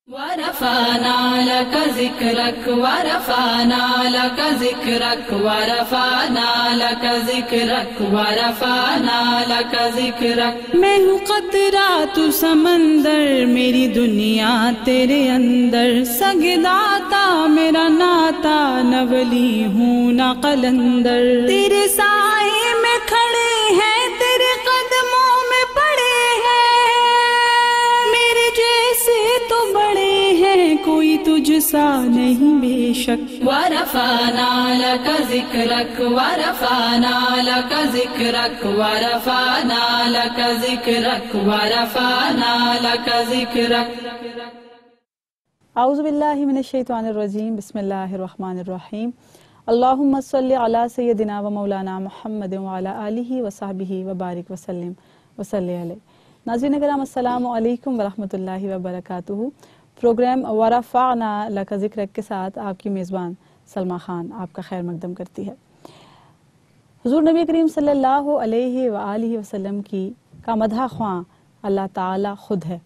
वरफ़अना luck ज़िक्रक वरफ़अना luck ज़िक्रक वरफ़अना luck ज़िक्रक वरफ़अना luck ज़िक्रक। मैं हूँ क़तरा तू समंदर, मेरी दुनिया तेरे अंदर। सगदाता मेरा नाता, न वली हूँ न कलंदर। तेरे साए में खड़े हैं, तेरे कदमों में पड़े हैं। मेरे जैसे तो बड़े हैं, कोई तुझसा नहीं बेशक। वरफ़अना लक ज़िक्रक वरफ़अना लक ज़िक्रक वरफ़अना लक ज़िक्रक वरफ़अना लक ज़िक्रक। औज़ु बिल्लाहि मिनश शैतानिर रजीम, बिस्मिल्लाहिर रहमानिर रहीम। अल्लाहुम्मा सल्लि अला सय्यदिना व मौलाना मुहम्मद व अला आलिहि व सहबिहि व बारिक वसल्लिम वसल्लि अलैहि। नाज़रीन किराम, अस्सलामु अलैकुम व रहमतुल्लाहि व बरकातुहू। प्रोग्राम वरफ़अना लक ज़िक्रक के साथ आपकी मेज़बान सलमा खान आपका खैर मक़दम करती है। हुज़ूर नबी करीम सल्लल्लाहु अलैहि व आलिहि वसल्लम की का मदह ख्वां अल्लाह ताला ख़ुद है,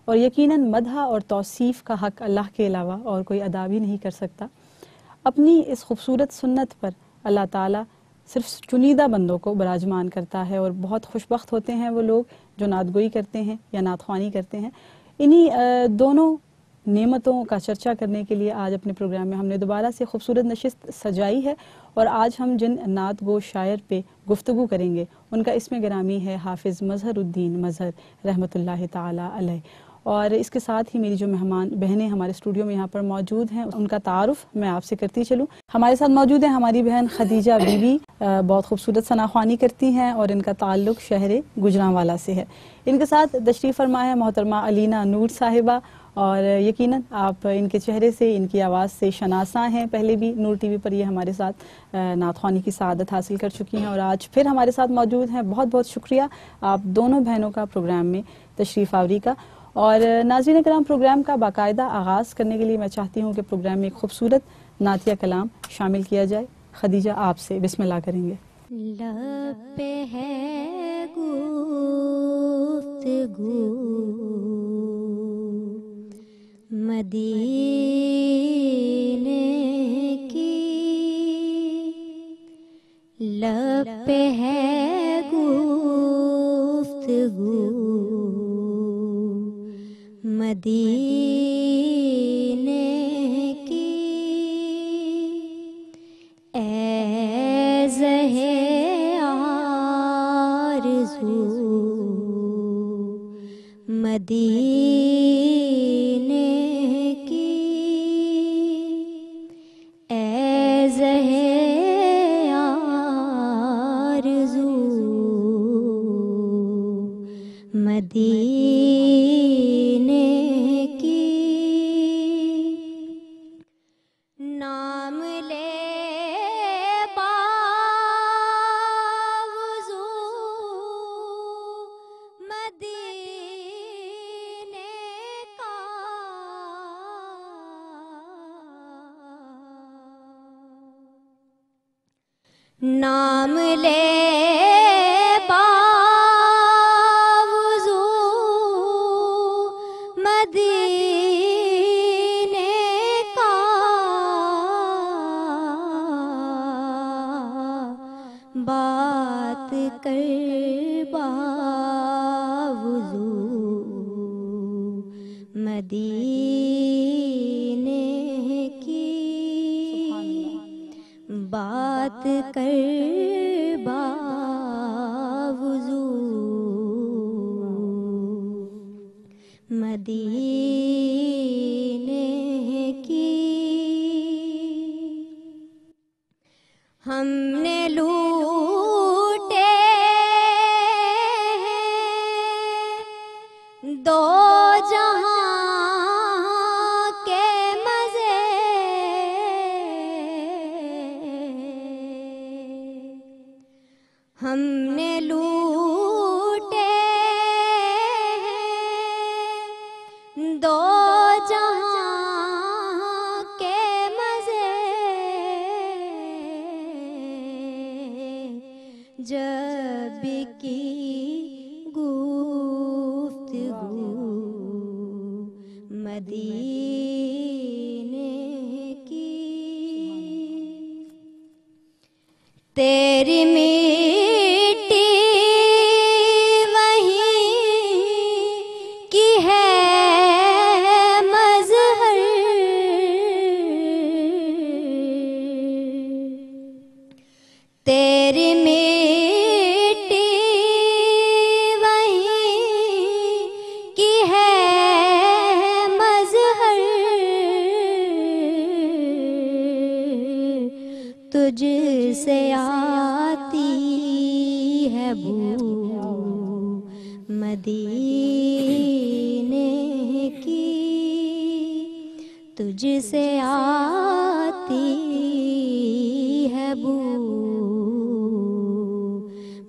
और यकीनन मदह और तौसीफ़ का हक़ अल्लाह के अलावा और कोई अदा भी नहीं कर सकता। अपनी इस खूबसूरत सुन्नत पर अल्लाह ताला सिर्फ़ चुनीदा बंदों को बराजमान करता है, और बहुत खुशबख्त होते हैं वो लोग जो नातगोई करते हैं या नातख्वानी करते हैं। इन्हीं दोनों नेमतों का चर्चा करने के लिए आज अपने प्रोग्राम में हमने दोबारा से खूबसूरत नशिस्त सजाई है, और आज हम जिन नात गो शायर पे गुफ्तगू करेंगे उनका इसमें गिरामी है हाफिज़ मज़हरुद्दीन मज़हर रहमतुल्लाहि ताला अलैह। और इसके साथ ही मेरी जो मेहमान बहनें हमारे स्टूडियो में यहाँ पर मौजूद हैं, उनका तारुफ मैं आपसे करती चलूँ। हमारे साथ मौजूद हैं हमारी बहन खदीजा बीबी, बहुत खूबसूरत सनाख्वानी करती हैं और इनका ताल्लुक़ शहर गुजरांवाला से है। इनके साथ तशरीफ़ फरमा है मोहतरमा अलीना नूर साहिबा, और यकीनन आप इनके चेहरे से, इनकी आवाज़ से शनासा हैं। पहले भी नूर टीवी पर ये हमारे साथ नातख्वानी की सआदत हासिल कर चुकी हैं, और आज फिर हमारे साथ मौजूद हैं। बहुत बहुत शुक्रिया आप दोनों बहनों का प्रोग्राम में तशरीफ़ आवरी का। और नाज़रीन किराम, प्रोग्राम का बाकायदा आगाज़ करने के लिए मैं चाहती हूँ कि प्रोग्राम में एक खूबसूरत नातिया कलाम शामिल किया जाए। खदीजा आपसे बिस्मिल्लाह करेंगे। लब पे है गुफ्तगू मदीने की, लब पे है गुफ्तगू मदीने की। ऐ ज़हे आरज़ू मदीने की, ऐ ज़हे आरज़ू मदीने की। नाम ले बावज़ू मदीने का, नाम ले बावज़ू मदीने का। बात कर बावज़ू मदीने की, बात कर बावज़ू मदीने की। हमने लूटे हैं दो जहां के मज़े, हमने लूटे हैं दो जहां के मज़े। जब की गुफ्तगू मदीने की। तेरी मिट्टी वहीं की है मज़हर, तेरी मिट्टी वहीं की है मज़हर, तुझसे आती है बू मदीने की, तुझसे आती है बू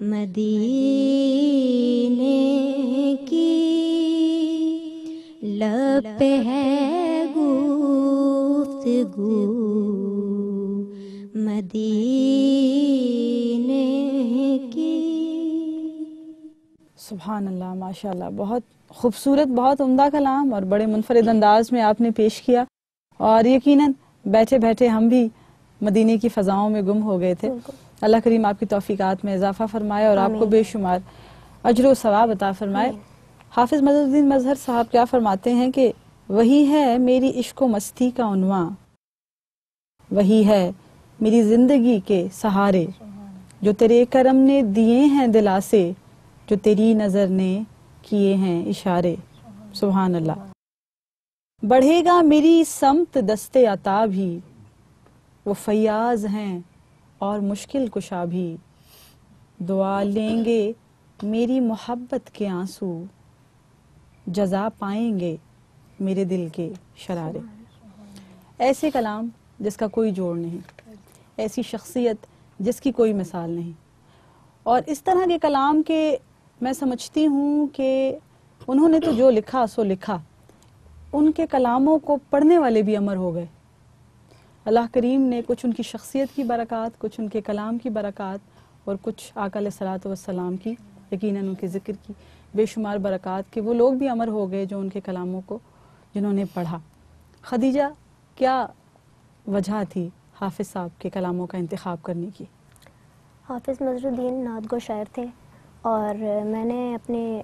मदीने की। लब पे है गुफ्तगू मदीने की। सुभान अल्लाह, माशाल्लाह, बहुत खूबसूरत, बहुत उम्दा कलाम और बड़े मुनफरिद अंदाज में आपने पेश किया। और यकीनन बैठे बैठे हम भी मदीने की फ़ज़ाओं में गुम हो गए थे। अल्लाह करीम आपकी तौफीकात में इजाफ़ा फरमाए और आपको बेशुमार अजर व सवाब अता फरमाए। हाफिज़ मददुद्दीन मज़हर साहब क्या फरमाते हैं कि वही है मेरी इश्क व मस्ती का उन्वां, वही है मेरी ज़िंदगी के सहारे, जो तेरे करम ने दिए हैं दिलासे, जो तेरी नज़र ने किए हैं इशारे। सुभान अल्लाह। बढ़ेगा मेरी समत दस्ते अता भी, वो फैयाज हैं और मुश्किल कुशा भी, दुआ लेंगे मेरी मोहब्बत के आंसू, जजा पाएंगे मेरे दिल के शरारे। ऐसे कलाम जिसका कोई जोड़ नहीं, ऐसी शख्सियत जिसकी कोई मिसाल नहीं। और इस तरह के कलाम के मैं समझती हूँ कि उन्होंने तो जो लिखा सो लिखा, उनके कलामों को पढ़ने वाले भी अमर हो गए। अल्लाह करीम ने कुछ उनकी शख्सियत की बरक़ात, कुछ उनके कलाम की बरक़ात और कुछ आका अलैहिस्सलातु वस्सलाम की, यकीनन उनके ज़िक्र की बेशुमार बरक़ात के वो लोग भी अमर हो गए जो उनके कलामों को जिन्होंने पढ़ा। खदीजा, क्या वजह थी हाफिज़ साहब के कलामों का इंतखाब करने की? हाफिज़ मज़हरुद्दीन नातगो शायर थे और मैंने अपने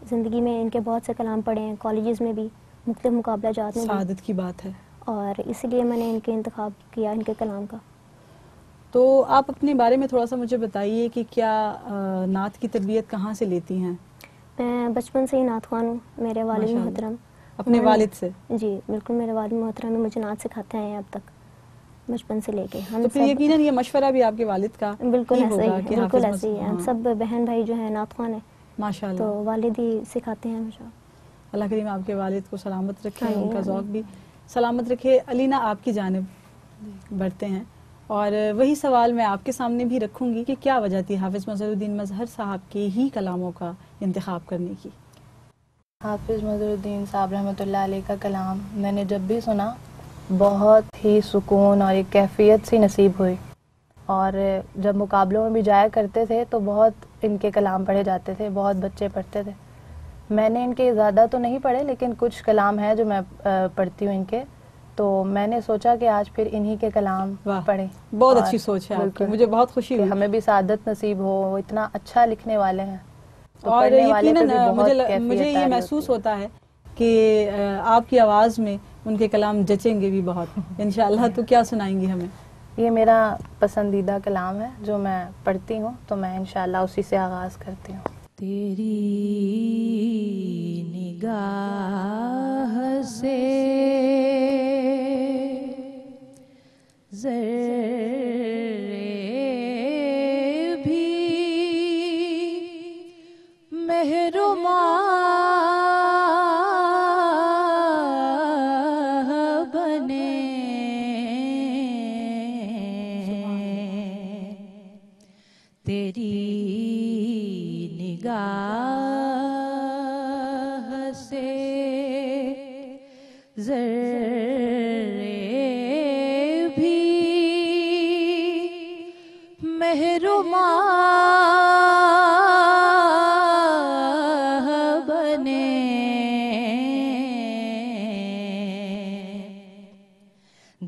ज़िंदगी में इनके बहुत से कलाम पढ़े हैं, कॉलेजेस में भी, मुख्तलिफ मुकाबला जात में भी, सादत की बात है। और इसलिए मैंने इनके इंतखाब किया, इनके कलाम का। तो आप अपने बारे में थोड़ा सा मुझे बताइए कि क्या नात की तरबियत कहाँ से लेती हैं? मैं बचपन से ही नात ख़्वान हूँ। मेरे वालिद मोहतरम, अपने वालिद से? जी बिल्कुल, मेरे वालिद मोहतरम ने मुझे नात सिखाते हैं अब तक, बचपन से लेके। हम तो फिर यकीनन ये मशवरा भी आपके वालिद का बिल्कुल ऐसे ही है, बिल्कुल हाफिज़ ऐसे ही है। हम सब बहन भाई जो है नात ख़्वान है, माशाल्लाह। तो वालिद ही सिखाते हैं हमेशा। अल्लाह करीम आपके वालिद को सलामत रखे, आमीन, उनका आमीन। ज़ौक़ भी सलामत रखे। अलीना, आपकी जानिब बढ़ते हैं और वही सवाल मैं आपके सामने भी रखूंगी कि क्या वजह थी हाफिज़ मज़हरुद्दीन मज़हर साहब के ही कलामों का इंतखाब करने की? हाफिज़ मज़हरुद्दीन साहब रहमतुल्लाह अलैह का कलाम मैंने जब भी सुना बहुत ही सुकून और एक कैफियत सी नसीब हुई। और जब मुकाबलों में भी जाया करते थे तो बहुत इनके कलाम पढ़े जाते थे, बहुत बच्चे पढ़ते थे। मैंने इनके ज़्यादा तो नहीं पढ़े, लेकिन कुछ कलाम हैं जो मैं पढ़ती हूँ इनके, तो मैंने सोचा कि आज फिर इन्हीं के कलाम पढ़ें। बहुत अच्छी सोच है आपकी, मुझे बहुत खुशी हुई। हमें भी सादत नसीब हो, वो इतना अच्छा लिखने वाले हैं। तो और यकीनन मुझे ये महसूस महसूस होता है कि आपकी आवाज़ में उनके कलाम जचेंगे भी बहुत इंशाअल्लाह। तो क्या सुनाएंगी हमें? ये मेरा पसंदीदा कलाम है जो मैं पढ़ती हूँ, तो मैं इंशाअल्लाह उसी से आगाज़ करती हूँ। तेरी निगाह से ज़र्रे भी मेहरुमा बने, तेरी निगाह से ज़र्रे भी मेहरुमा बने,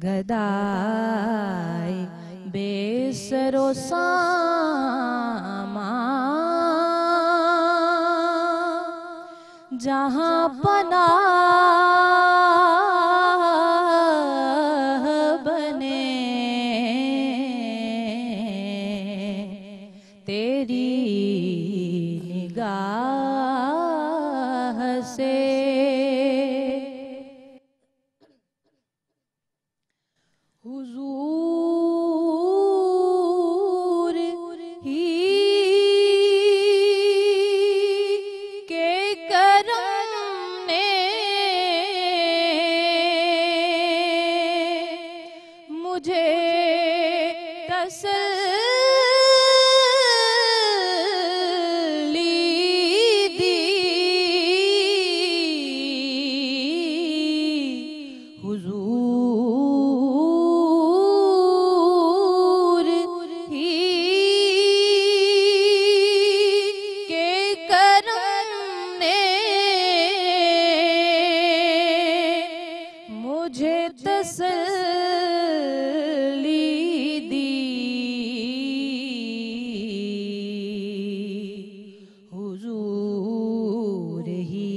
गदाई बेसरो सामा जहाँ पनाह बने तेरी निगाह से। हुजूर ही के करम ने मुझे तसल्ली दी। हुजूर ही के करम ने मुझे तसल्ली दी। हुजूर ही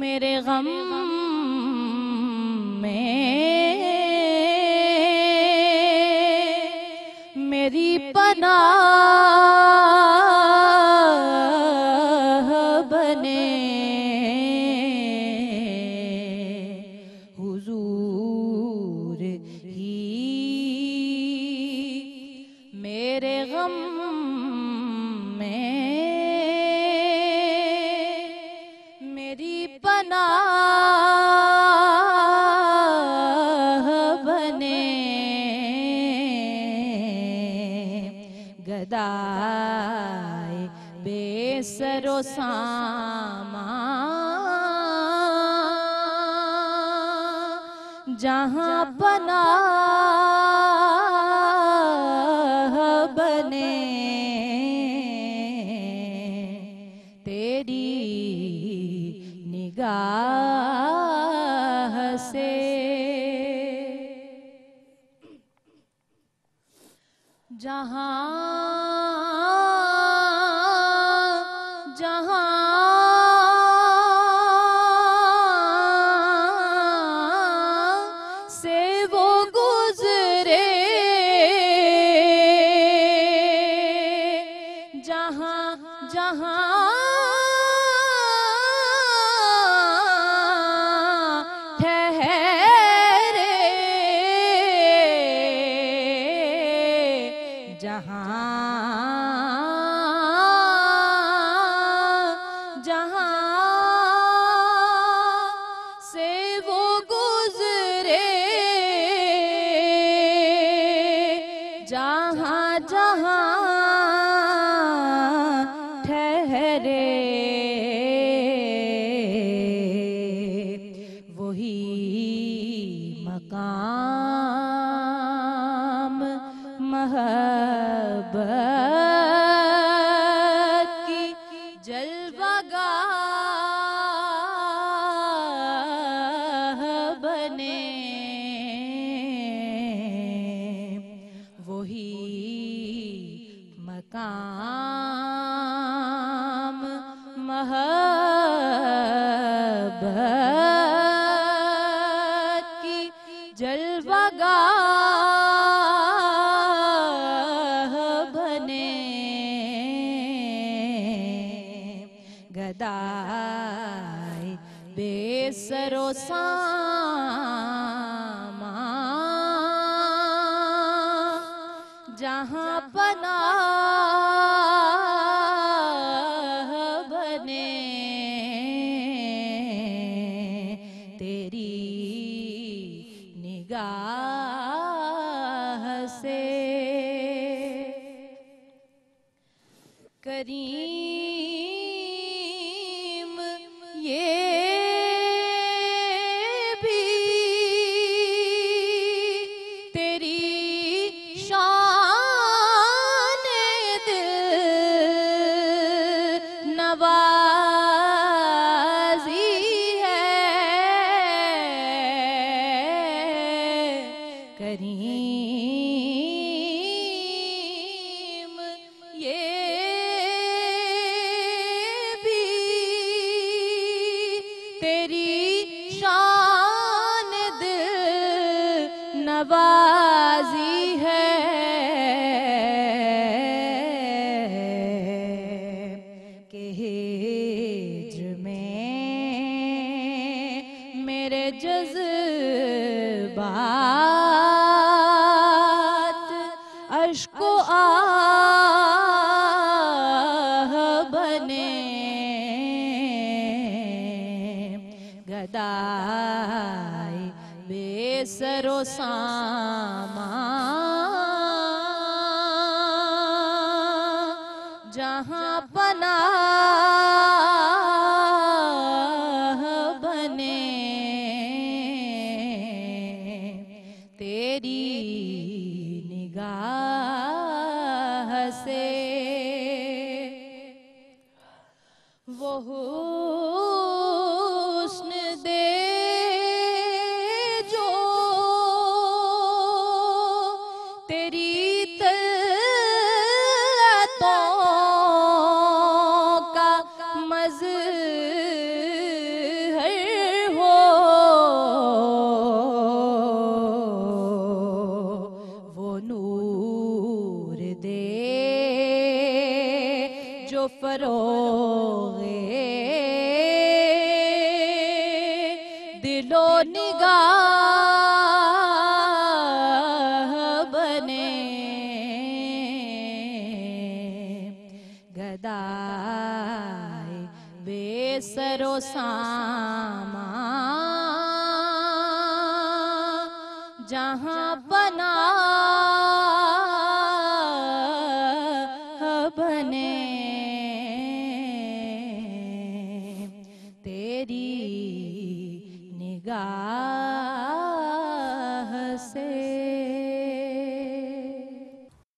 मेरे गम में मेरी पनाह बने। हुजूर ही मेरे गम में मेरी पनाह बने। गदाए बेसरो सामा जहाँ पनाह बने तेरी निगाह से। जहाँ जहाँ से वो गुजरे जहाँ जहाँ ठहरे जहाँ जहाँ से वो गुजरे जहाँ जहाँ ठहरे वही मकाम मोहब्बत की जलवागाह बने। वही मकाम मोहब्बत की जलवागाह बने। गदाए बेसरो सामा जहाँ पनाह बने तेरी निगाह से। करीम ये भी तेरी शान करीम ये भी तेरी शान दिल नवाजी है कि हिज्र में मेरे जज्बात अश्को आह बने गदाई बेसरो सामा जहाँ पनाह बने तेरी निगाह से वो हुस्न दे जो तेरी तलअतों का मज़हर हो वो नूर दे जो फरोगे दिलो निगाह बने गदाई बेसरो सामा जहाँ पनाह बने तेरी निगाह से।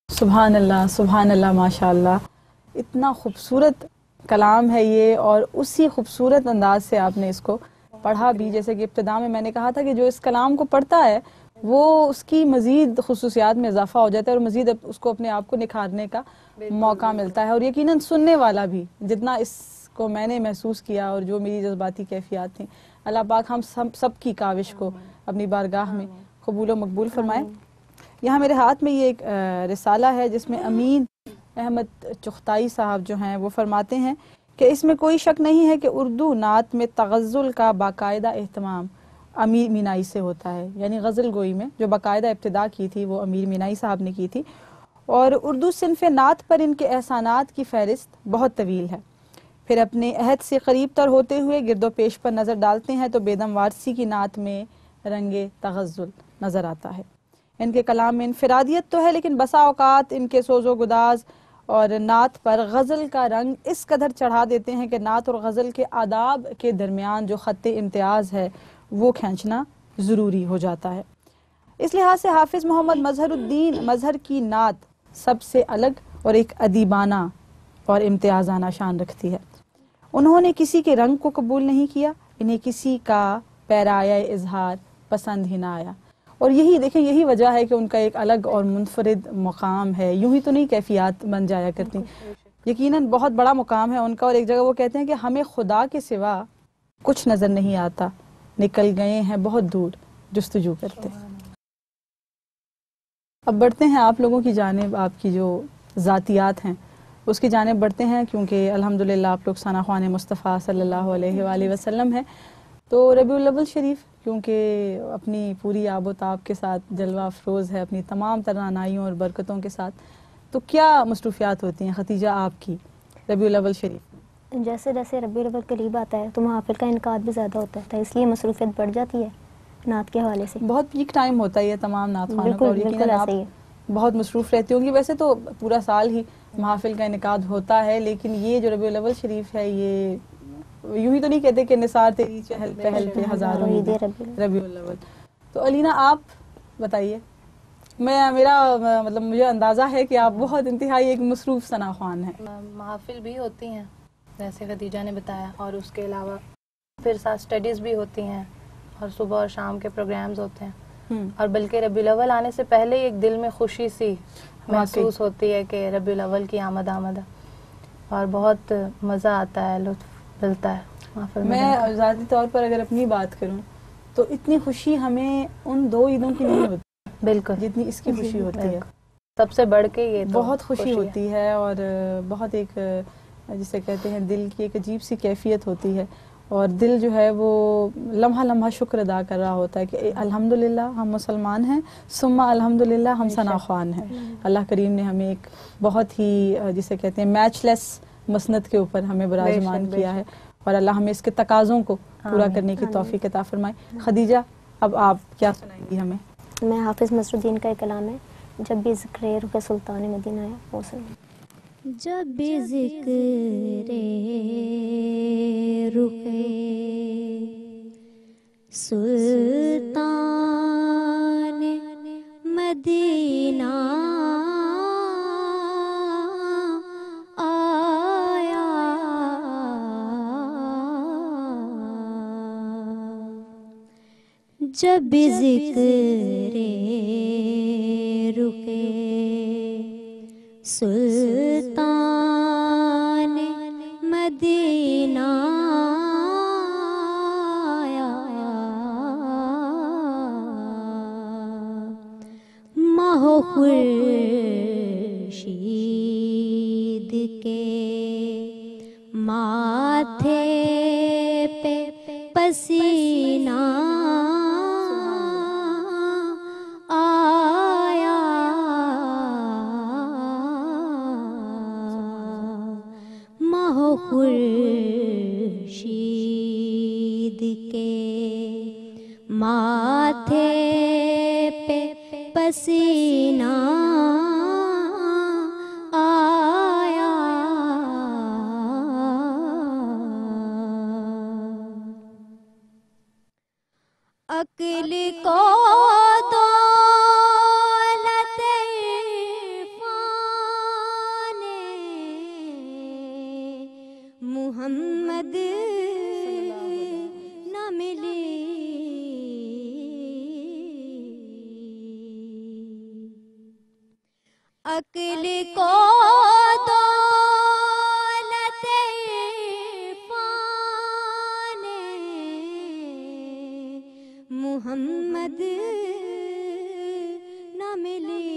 सुभान अल्लाह माशाअल्लाह, इतना खूबसूरत कलाम है ये और उसी खूबसूरत अंदाज से आपने इसको पढ़ा भी। जैसे कि इब्तिदा में मैंने कहा था कि जो इस कलाम को पढ़ता है वो उसकी मज़ीद खुसूसियात में इजाफा हो जाता है और मज़ीद उसको अपने आप को निखारने का मौका मिलता है। और यकीनन सुनने वाला भी, जितना इसको मैंने महसूस किया और जो मेरी जज्बाती कैफियत थी, अल्लाह पाक हम सब की काविश को अपनी बारगाह में कबूल व मकबूल फरमाए। यहाँ मेरे हाथ में ये एक रिसाला है जिसमें अमीन अहमद चुख्ताई साहब जो हैं वो फरमाते हैं कि इसमें कोई शक नहीं है कि उर्दू नात में तगज़ुल का बाकायदा एहतमाम अमीर मीनाई से होता है। यानी गज़ल गोई में जो बाकायदा इब्तिदा की थी वो अमीर मीनाई साहब ने की थी। और उर्दू सिन्फ़ नात पर इनके एहसानात की फ़हरिस्त बहुत तवील है। फिर अपने अहद से करीब तर होते हुए गिरदो पेश पर नज़र डालते हैं तो बेदम वारसी की नात में रंगे तगज़ुल नज़र आता है। इनके कलाम में इनफरादियत तो है, लेकिन बसा औकात इनके सोज़ो गुदाज और नात पर गज़ल का रंग इस कदर चढ़ा देते हैं कि नात और गज़ल के आदाब के दरमियान जो ख़त्ते इम्तियाज़ है वो खींचना ज़रूरी हो जाता है। इस लिहाज से हाफिज़ मोहम्मद मज़हरुद्दीन मज़हर की नात सबसे अलग और एक अदीबाना और इम्तियाज़ाना शान रखती है। उन्होंने किसी के रंग को कबूल नहीं किया, इन्हें किसी का पैराया इजहार पसंद ही ना आया। और यही देखें, यही वजह है कि उनका एक अलग और मुनफरिद मुकाम है। यूं ही तो नहीं कैफियत बन जाया करती, यकीनन बहुत बड़ा मुकाम है उनका। और एक जगह वो कहते हैं कि हमें खुदा के सिवा कुछ नज़र नहीं आता, निकल गए हैं बहुत दूर जुस्तजू करते। अब बढ़ते हैं आप लोगों की जानिब, आपकी जो ज़ातियात हैं उसकी जानिब बढ़ते हैं, क्योंकि अल्हम्दुलिल्लाह आप लोग सना ख्वान मुस्तफ़ा सल्लल्लाहु अलैहि वसल्लम हैं। तो रबीउल अव्वल शरीफ क्योंकि अपनी पूरी आबोताब के साथ जलवा अफरोज़ है, अपनी तमाम तरानाइयों और बरकतों के साथ, तो क्या मसरूफियात होती हैं खतीजा आपकी रबीउल अव्वल शरीफ? जैसे जैसे रबीउल अव्वल करीब आता है तो महाफिल का इनकाद भी ज़्यादा होता है, इसलिए मसरूफियत बढ़ जाती है नात के हवाले से। बहुत पीक टाइम होता है ये तमाम नात खानों का, और यकीनन आप ऐसे ही बहुत मसरूफ़ रहती होंगी। वैसे तो पूरा साल ही महाफिल का इनकाद होता है, लेकिन ये जो रबीउल अव्वल शरीफ है ये यूं ही तो नहीं कहते कि निसार तेरी चहल पहल पे हजारों रबीउल अव्वल। तो अलीना आप बताइए। मेरा मतलब मुझे अंदाज़ा है कि आप बहुत इंतहाई एक मसरूफ़ सना ख्वान हैं। महफिल भी होती हैं जैसे खदीजा ने बताया, और उसके अलावा फिर साथ स्टडीज़ भी होती हैं और सुबह और शाम के प्रोग्राम्स होते हैं। और बल्कि रबीउल अव्वल आने से पहले ही एक दिल में खुशी सी महसूस होती है कि रबीउल अव्वल की आमद है और बहुत मज़ा आता है, लुत्फ मिलता है महफिल में। मैं ज़ाती तौर पर अगर अपनी बात करूं तो इतनी खुशी हमें उन 2 ईदों की नहीं होती बिल्कुल जितनी इसकी खुशी होती है। सबसे बढ़ के ये तो बहुत खुशी होती है और बहुत एक जिसे कहते हैं दिल की एक अजीब सी कैफियत होती है और दिल जो है वो लम्हा लम्हा शुक्र अदा कर रहा होता है कि अल्हम्दुलिल्लाह हम मुसलमान हैं, सुम्मा अल्हम्दुलिल्लाह हम सना ख्वान हैं। अल्लाह करीम ने हमें एक बहुत ही जिसे कहते हैं मैचलेस मसनद के ऊपर हमें बराजमान किया है और अल्लाह हमें इसके तकाज़ों को पूरा करने की तौफीक अता फरमाए। खदीजा, अब आप क्या सुनाएंगी हमें? मैं हाफिज़ मसरुद्दीन का एक कलाम है, जब भी ज़िक्र रुख़ सुल्तान मदीना है, वो सुनिए। जब भी ज़िक्र रुख़े सुल्तान मदीना आया, जब भी ज़िक्र रुख़े सुल्तान मदीना आया, माहो खुर्शीद के माथे पे पसीना आया, माहो खुर्शीद के माथे पे पसीना आया, अक्ल को दौलत इरफान मुहम्मद न मिली, अक्ल को दौलत इरफान मुहम्मद न मिली,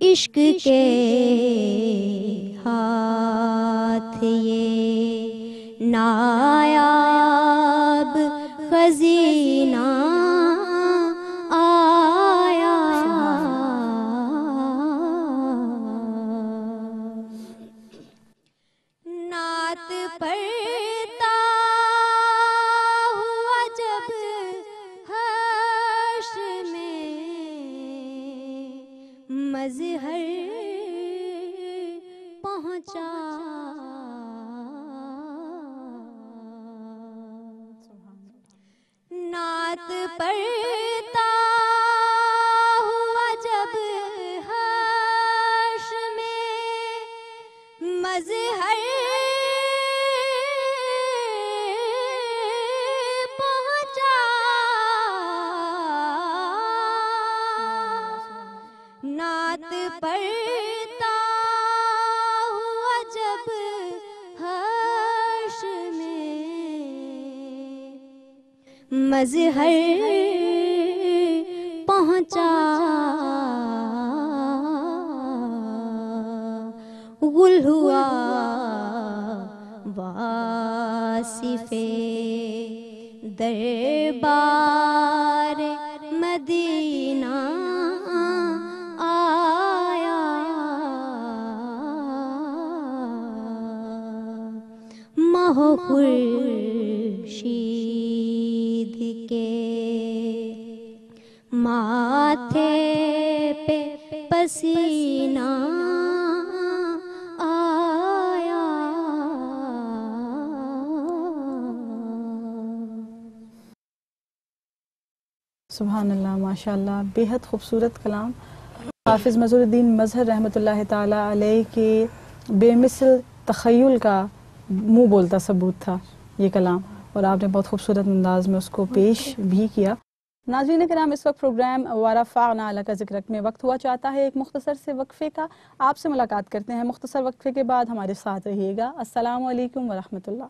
इश्क के हाथ ये नायाब खजीना आया, नात पढ़ता हुआ जब हश्र में मज़हर पहुँचा, नात पढ़ता हुआ जब हश्र में मज़हर पहुँचा, नात पढ़ता हुआ जब हश्र में मज़हर पहुँचा, गुल हुआ वासिफ़े दरबार मदीना आया, माहो खुर्शीद के माथे पे पसीना आया, सुभान अल्लाह, माशाअल्लाह, बेहद खूबसूरत कलाम। हाफिज़ मज़हरुद्दीन मज़हर रहमतुल्लाह ताला अलैह के बेमिसल तख़य्युल का मुँह बोलता सबूत था ये कलाम और आपने बहुत खूबसूरत अंदाज में उसको पेश भी किया। नाज़रीन किराम, इस वक्त प्रोग्राम वरफ़अना लका ज़िक्रक में वक्त हुआ चाहता है एक मुख्तसर से वक्फ़े का। आपसे मुलाकात करते हैं मुख्तसर वक्फ़े के बाद, हमारे साथ रहिएगा। अस्सलामु अलैकुम व रहमतुल्लाह।